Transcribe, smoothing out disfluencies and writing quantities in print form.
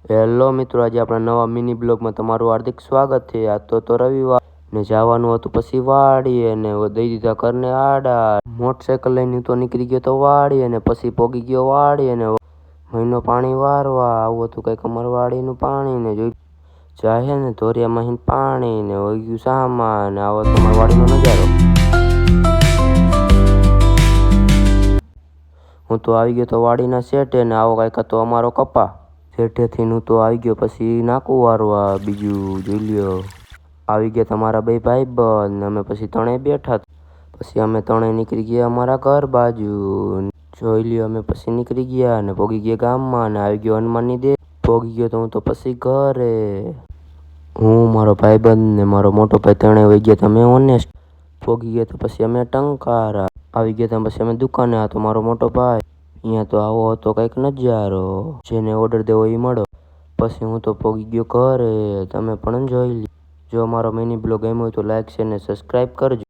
Hello મિત્રો, આજે આપણા નવા મિની બ્લોગમાં તમારું હાર્દિક સ્વાગત છે। આજ તો રવિવાર ને જવાનું હતું પછી વાડીએ ને દઈ દીધા ઘરને આડા। મોટરસાઇકલ લઈને તો નીકળી ગયો તો વાડીએ ને પછી પોગી ગયો વાડીએ ને મહિનો પાણી વારવા આવું હતું કંઈક અમારું વાડીનું પાણી ને જોઈ જાય ને ધોરિયામાં પાણી ને વહી ગયું સામાન ને આવો તમારા વાડીનો નજારો। હું તો આવી ગયો તો વાડીના શેઠે ને આવો કંઈક હતો અમારો કપા। શેઠેથી હું તો આવી ગયો પછી નાકું વારવા બીજું જોઈ લ્યો। આવી ગયા તમારા બે ભાઈબંધ ને અમે પછી ત્રણેય બેઠા। પછી અમે ત્રણેય નીકળી ગયા અમારા ઘર બાજુ જોઈ લ્યો। અમે પછી નીકળી ગયા ને પોગી ગયા ગામમાં ને આવી ગયો હનુમાનની દે પોગી ગયો તો હું તો પછી ઘરે। હું મારો ભાઈબંધ ને મારો મોટો ભાઈ ત્રણેય વહી ગયા તમે ઓનેસ્ટ પોગી ગયા તો પછી અમે ટંકારા આવી ગયા તો પછી અમે દુકાને હતો મારો મોટો ભાઈ। અહીંયા તો આવો હતો કંઈક નજારો જેને ઓર્ડર દેવો એ મળો। પછી હું તો પોગી ગયો ઘરે તમે પણ જોઈ લ્યો। જો અમારો મિની બ્લોગ ગમ્યો હોય તો લાઈક શેર ને સબસ્ક્રાઈબ કરજો।